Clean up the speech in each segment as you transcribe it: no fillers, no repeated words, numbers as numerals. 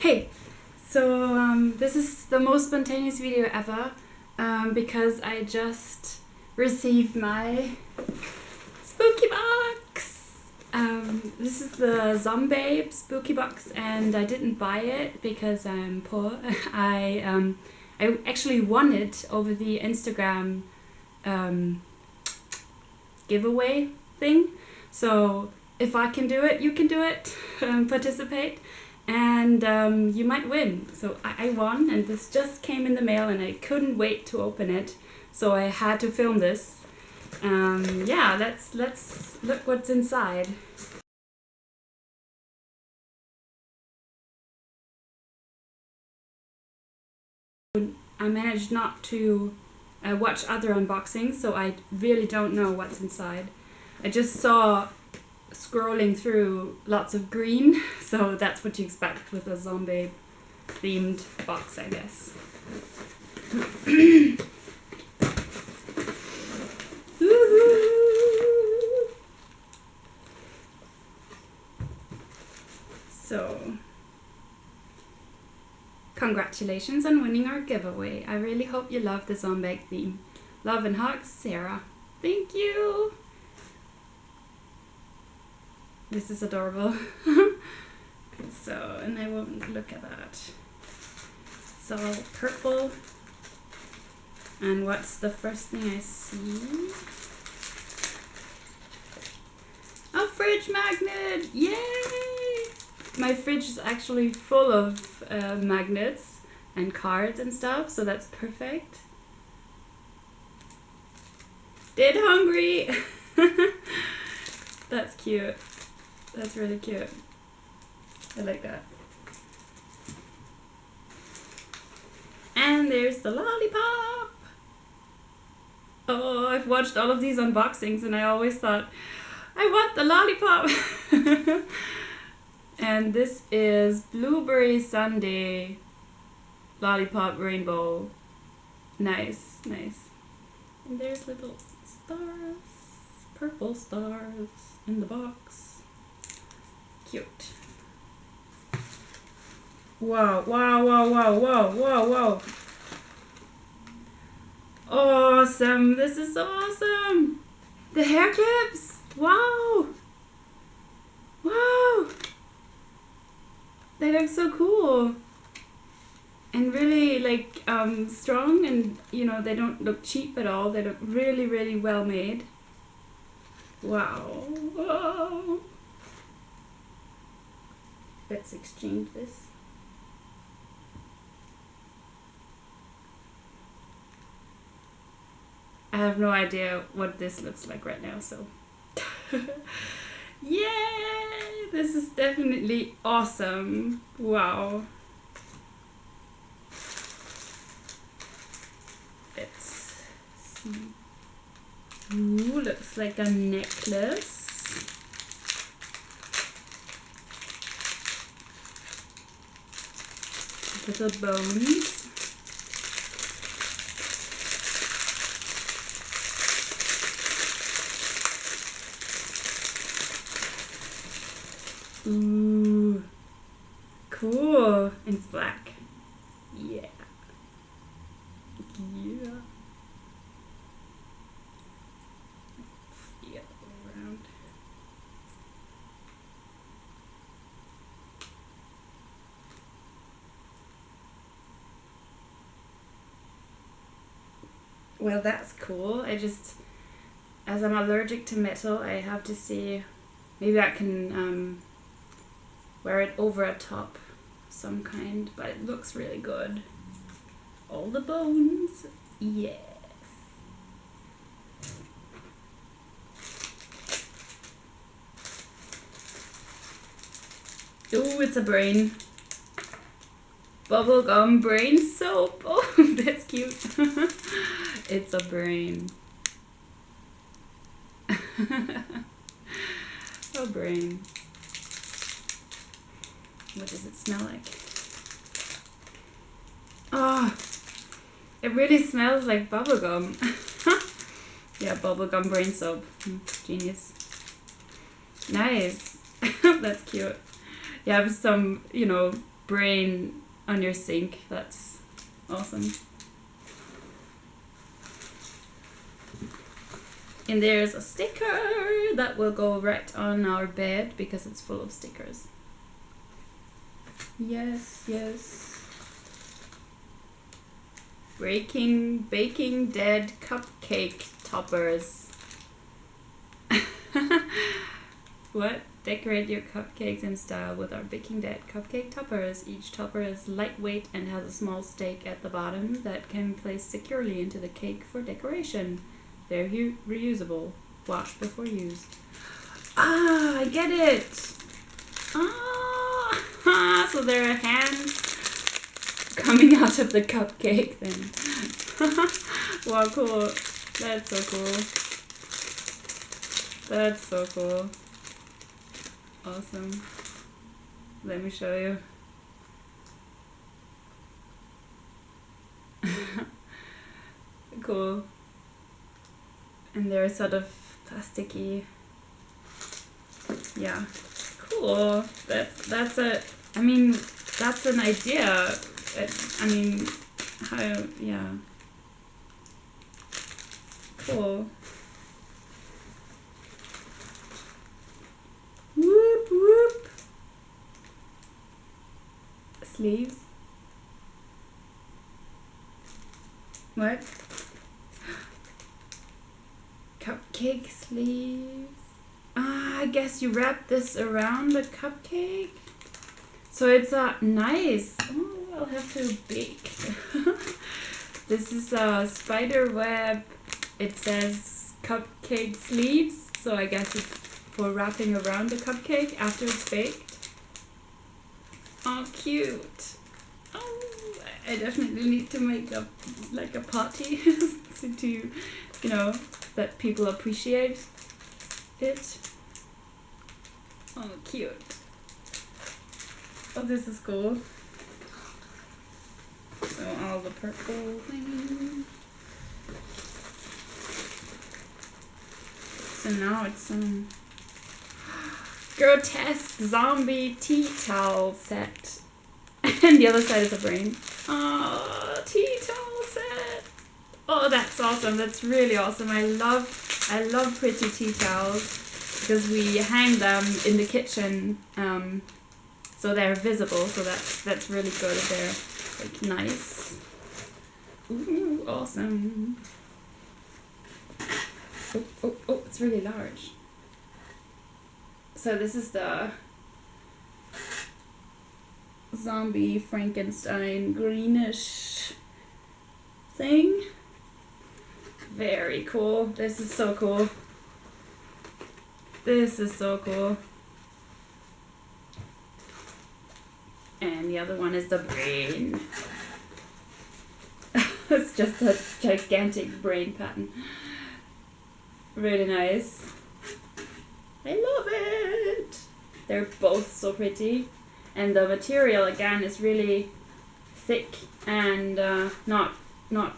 Hey, so this is the most spontaneous video ever because I just received my spooky box. This is the Zombabe spooky box, and I didn't buy it because I'm poor. I actually won it over the Instagram giveaway thing. So if I can do it, you can do it. Participate. And you might win. So I won, and this just came in the mail, and I couldn't wait to open it. So I had to film this. Yeah, let's look what's inside. I managed not to watch other unboxings, so I really don't know what's inside. I just saw scrolling through lots of green, so that's what you expect with a zombie themed box, I guess. So, congratulations on winning our giveaway. I really hope you love the Zombabe theme. Love and hugs, Sarah. Thank you! This is adorable. So, and I won't look at that. It's all purple. And what's the first thing I see? A fridge magnet! Yay! My fridge is actually full of magnets and cards and stuff, so that's perfect. Dead hungry! That's cute. That's really cute. I like that. And there's the lollipop! Oh, I've watched all of these unboxings and I always thought, I want the lollipop! And this is Blueberry Sundae Lollipop Rainbow. Nice, nice. And there's little stars, purple stars in the box. Cute. Wow, wow, wow, wow, wow, wow, wow. Awesome, this is so awesome. The hair clips, wow. Wow. They look so cool. And really like strong, and you know, they don't look cheap at all. They look really, really well made. Wow. Wow. Let's exchange this. I have no idea what this looks like right now, so. Yay! This is definitely awesome. Wow. Let's see. Ooh, looks like a necklace. Little bones. Ooh, cool. And it's black. Yeah. Yeah. The other way around. Well, that's cool. As I'm allergic to metal, I have to see, maybe I can wear it over a top some kind, but it looks really good. All the bones, yes. Ooh, it's a brain. Bubblegum brain soap. Oh, that's cute. It's a brain. A brain. What does it smell like? Oh, it really smells like bubblegum. Yeah, bubblegum brain soap. Genius. Nice. That's cute. You have some, brain on your sink. That's awesome. And there's a sticker that will go right on our bed because it's full of stickers. Yes, yes. Baking Dead Cupcake Toppers. What? Decorate your cupcakes in style with our Baking Dead cupcake toppers. Each topper is lightweight and has a small stake at the bottom that can be placed securely into the cake for decoration. They're reusable. Wash before use. Ah, I get it. Ah, so there are hands coming out of the cupcake then. Wow, cool. That's so cool. That's so cool. Awesome. Let me show you. Cool. And they're sort of plasticky. Yeah. Cool. That's an idea. Yeah. Cool. Whoop whoop. Sleeves. What? Cupcake sleeves. I guess you wrap this around the cupcake. So it's nice. Oh, I'll have to bake. This is a spider web. It says cupcake sleeves. So I guess it's for wrapping around the cupcake after it's baked. Oh, cute. Oh, I definitely need to make a party to that people appreciate it. Oh, cute. Oh, this is cool. So all the purple things. So now it's some grotesque zombie tea towel set. And the other side is a brain. Oh, tea towel set. Oh, that's awesome. That's really awesome. I love pretty tea towels because we hang them in the kitchen, so they're visible. So that's really good. They're like nice. Ooh, awesome. Oh, it's really large. So this is the zombie Frankenstein greenish thing. Very cool. This is so cool. This is so cool. And the other one is the brain. It's just a gigantic brain pattern. Really nice. I love it. They're both so pretty. And the material again is really thick and not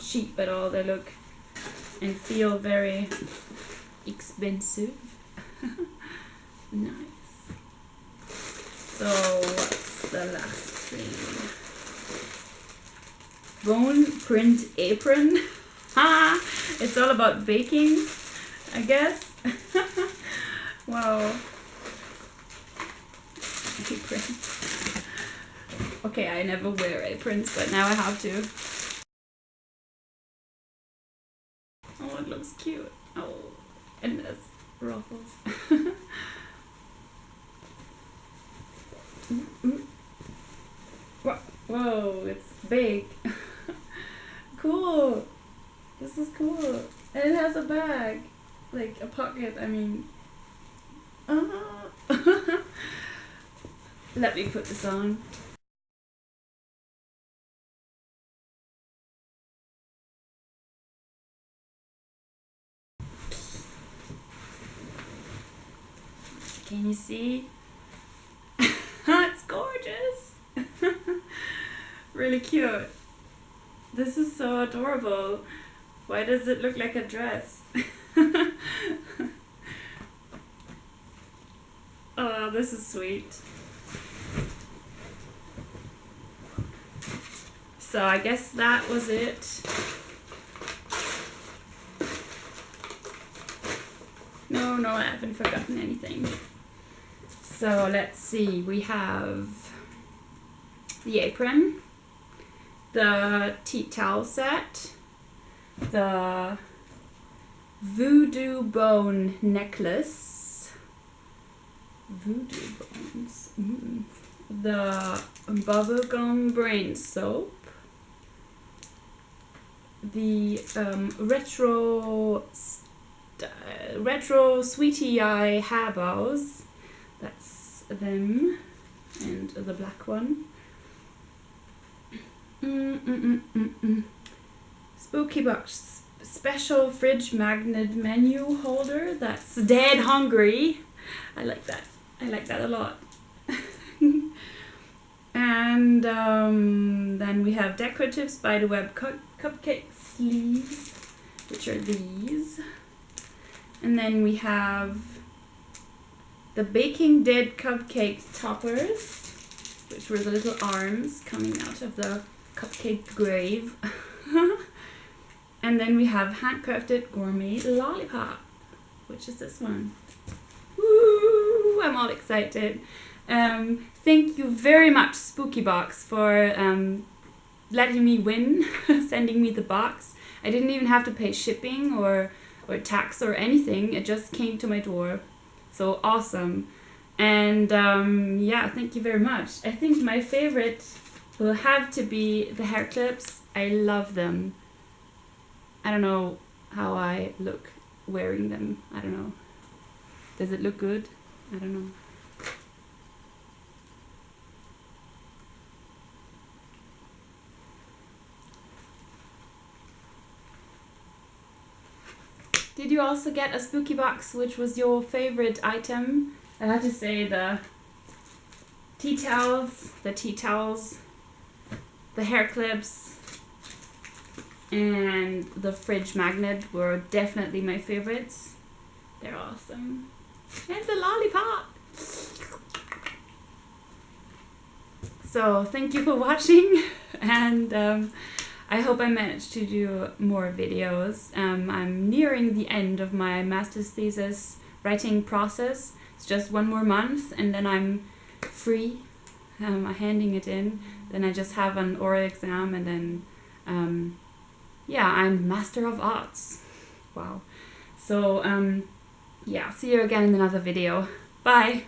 cheap at all. They look and feel very expensive. Nice. So what's the last thing? Bone print apron. It's all about baking, I guess. Wow. Apron. Okay, I never wear aprons, but now I have to. Oh, it looks cute. Oh, and there's ruffles. Whoa, it's big. Cool. This is cool. And it has a bag. Like a pocket, I mean. Let me put this on. Can you see? It's gorgeous. Really cute. This is so adorable. Why does it look like a dress? Oh, this is sweet. So I guess that was it. No, I haven't forgotten anything. So let's see, we have the apron, the tea towel set, the voodoo bone necklace, voodoo bones, the bubblegum brain soap, the retro sweetie eye hair bows, that's them, and the black one. Spooky box special fridge magnet menu holder, that's dead hungry. I like that a lot. And then we have decorative spiderweb cupcake sleeves, which are these. And then we have the Baking Dead cupcake toppers, which were the little arms coming out of the cupcake grave. And then we have handcrafted gourmet lollipop, which is this one. Woo! I'm all excited. Thank you very much, Spooky Box, for letting me win, sending me the box. I didn't even have to pay shipping or tax or anything. It just came to my door. So awesome. And yeah, thank you very much. I think my favorite will have to be the hair clips. I love them. I don't know how I look wearing them. I don't know. Does it look good? I don't know. Did you also get a spooky box? Which was your favorite item? I have to say the tea towels, the hair clips, and the fridge magnet were definitely my favorites. They're awesome. And the lollipop! So thank you for watching, and I hope I managed to do more videos. I'm nearing the end of my master's thesis writing process. It's just one more month and then I'm free. I'm handing it in. Then I just have an oral exam and then, yeah, I'm Master of Arts. Wow. So, yeah, see you again in another video. Bye!